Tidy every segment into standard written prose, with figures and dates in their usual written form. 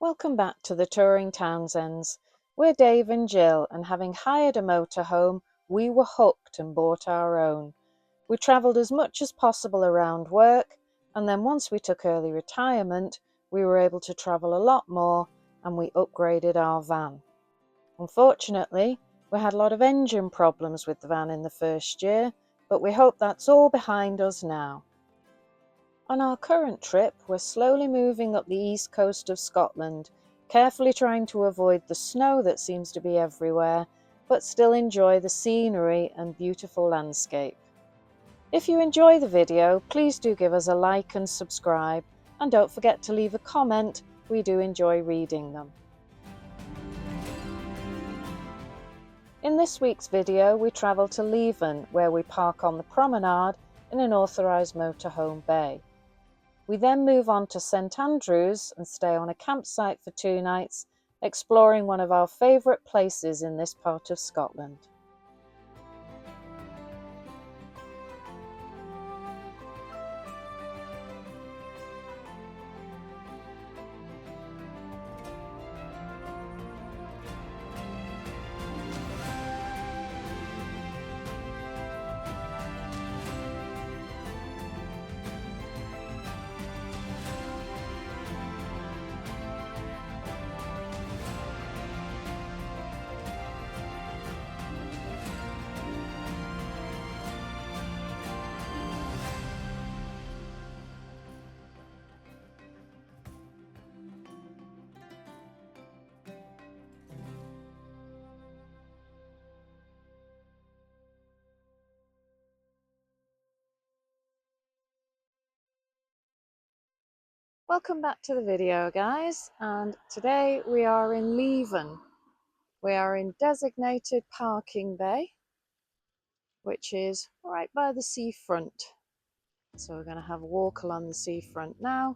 Welcome back to the Touring Townsends. We're Dave and Jill, and having hired a motorhome, we were hooked and bought our own. We travelled as much as possible around work, and then once we took early retirement, we were able to travel a lot more, and we upgraded our van. Unfortunately, we had a lot of engine problems with the van in the first year, but we hope that's all behind us now. On our current trip, we're slowly moving up the east coast of Scotland, carefully trying to avoid the snow that seems to be everywhere, but still enjoy the scenery and beautiful landscape. If you enjoy the video, please do give us a like and subscribe, and don't forget to leave a comment. We do enjoy reading them. In this week's video, we travel to Leven, where we park on the promenade in an authorised motorhome bay. We then move on to St Andrews and stay on a campsite for 2 nights, exploring one of our favourite places in this part of Scotland. Welcome back to the video, guys, and today we are in Leven. We are in designated parking bay, which is right by the seafront. So we're going to have a walk along the seafront now.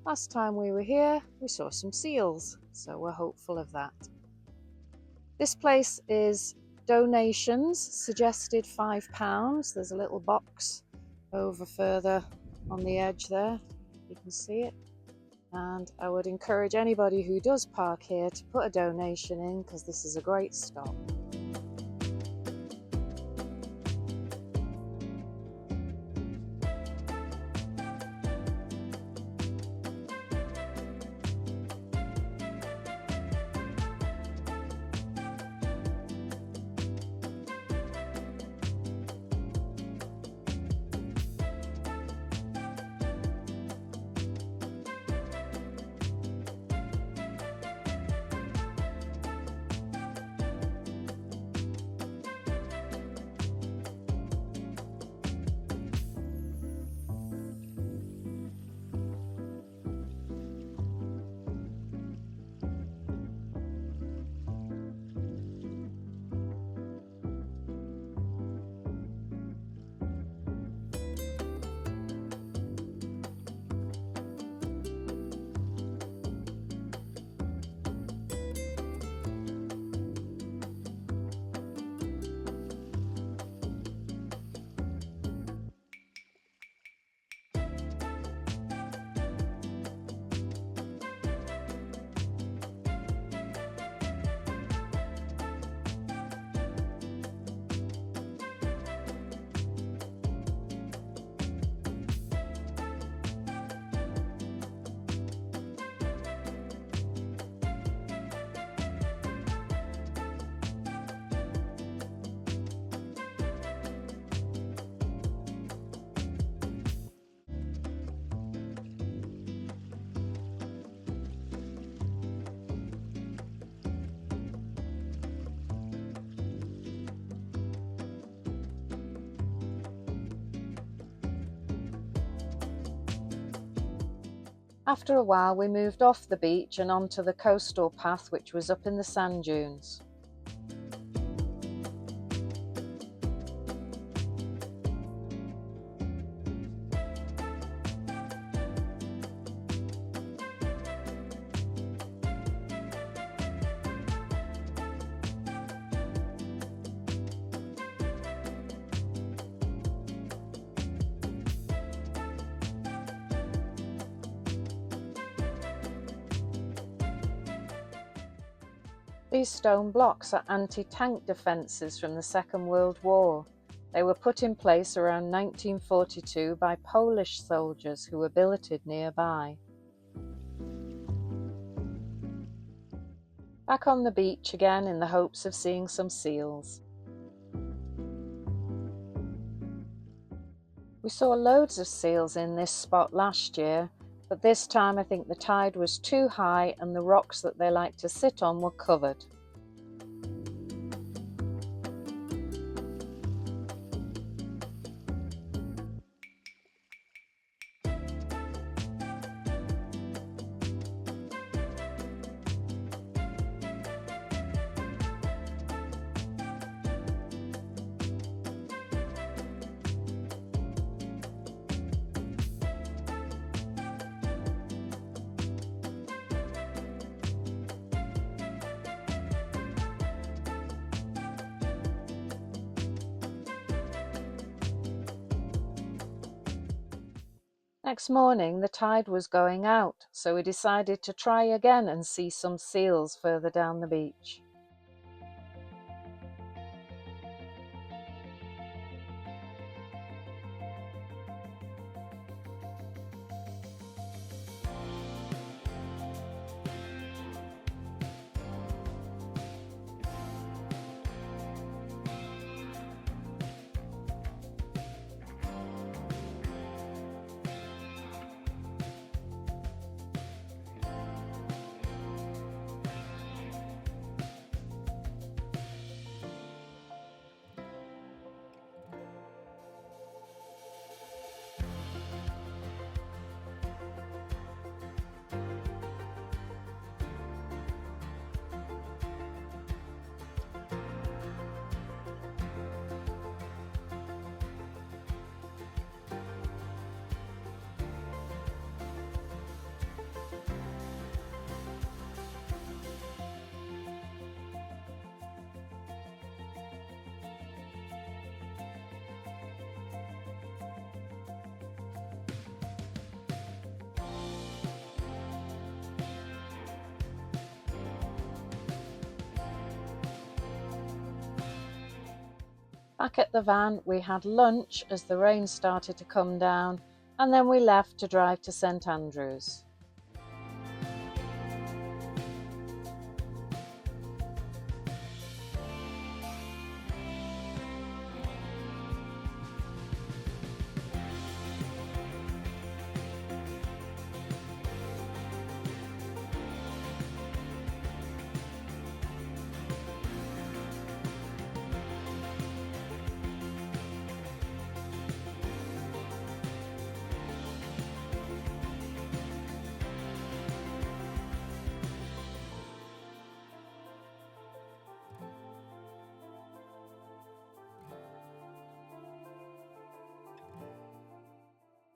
Last time we were here, we saw some seals, so we're hopeful of that. This place is donations, suggested £5. There's a little box over further on the edge there, you can see it. And I would encourage anybody who does park here to put a donation in, because this is a great stop. After a while, we moved off the beach and onto the coastal path, which was up in the sand dunes. These stone blocks are anti-tank defences from the Second World War. They were put in place around 1942 by Polish soldiers who were billeted nearby. Back on the beach again in the hopes of seeing some seals. We saw loads of seals in this spot last year, but this time I think the tide was too high and the rocks that they like to sit on were covered. Next morning the tide was going out, so we decided to try again and see some seals further down the beach. Back at the van we had lunch as the rain started to come down, and then we left to drive to St Andrews.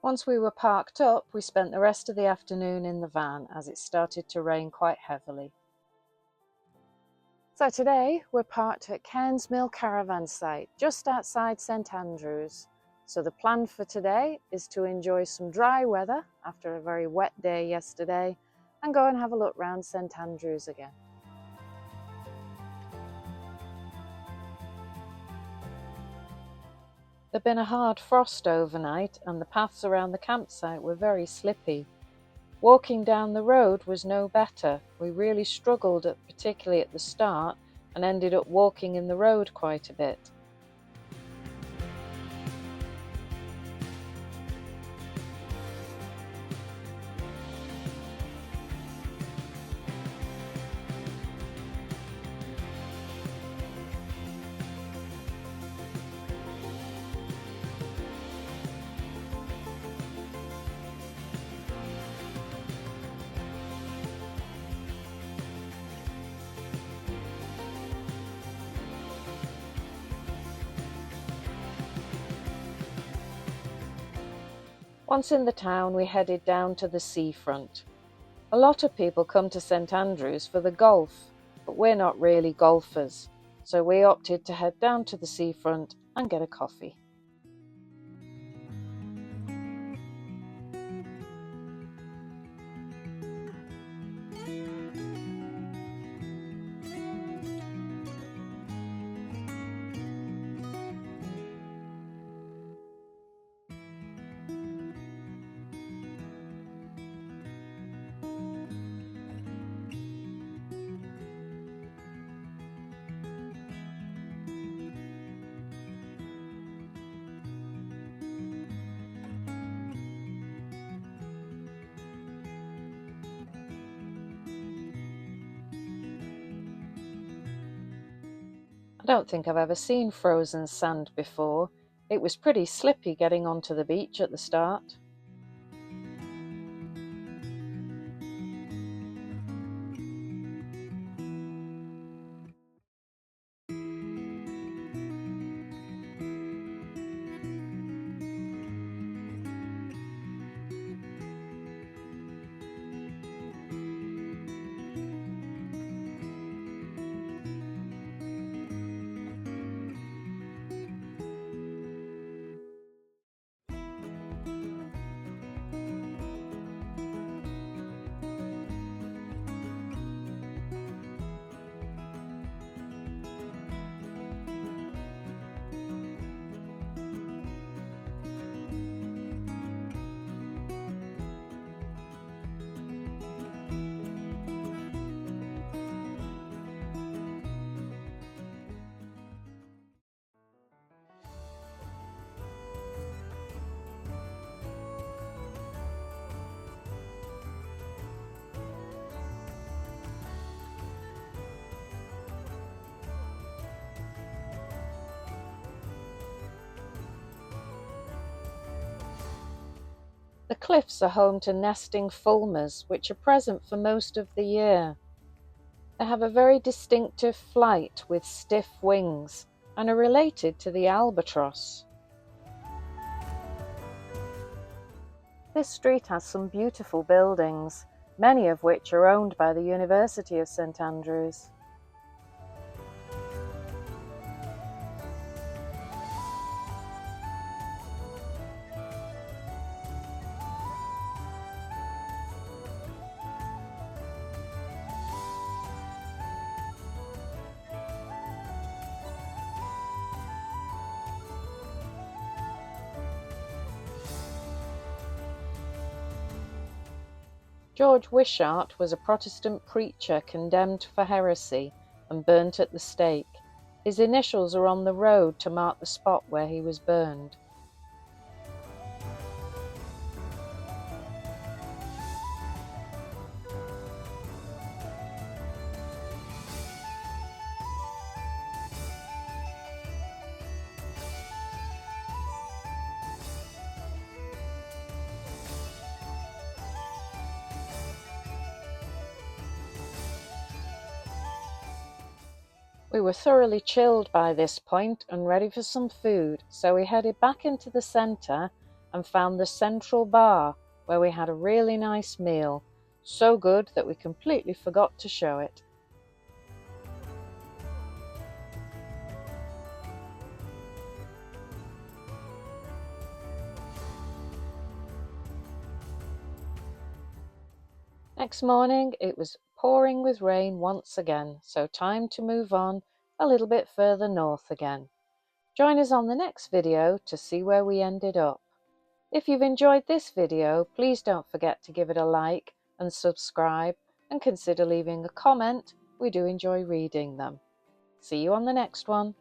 Once we were parked up, we spent the rest of the afternoon in the van as it started to rain quite heavily. So today we're parked at Cairns Mill caravan site just outside St Andrews. So the plan for today is to enjoy some dry weather after a very wet day yesterday and go and have a look round St Andrews again. There'd been a hard frost overnight and the paths around the campsite were very slippy. Walking down the road was no better. We really struggled, particularly at the start, and ended up walking in the road quite a bit. Once in the town, we headed down to the seafront. A lot of people come to St Andrews for the golf, but we're not really golfers, so we opted to head down to the seafront and get a coffee. I don't think I've ever seen frozen sand before. It was pretty slippy getting onto the beach at the start. The cliffs are home to nesting fulmars, which are present for most of the year. They have a very distinctive flight with stiff wings and are related to the albatross. This street has some beautiful buildings, many of which are owned by the University of St Andrews. George Wishart was a Protestant preacher condemned for heresy and burnt at the stake. His initials are on the road to mark the spot where he was burned. We were thoroughly chilled by this point and ready for some food, so we headed back into the centre and found the central bar where we had a really nice meal, so good that we completely forgot to show it. Next morning it was pouring with rain once again, so time to move on a little bit further north again. Join us on the next video to see where we ended up. If you've enjoyed this video, please don't forget to give it a like and subscribe, and consider leaving a comment. We do enjoy reading them. See you on the next one.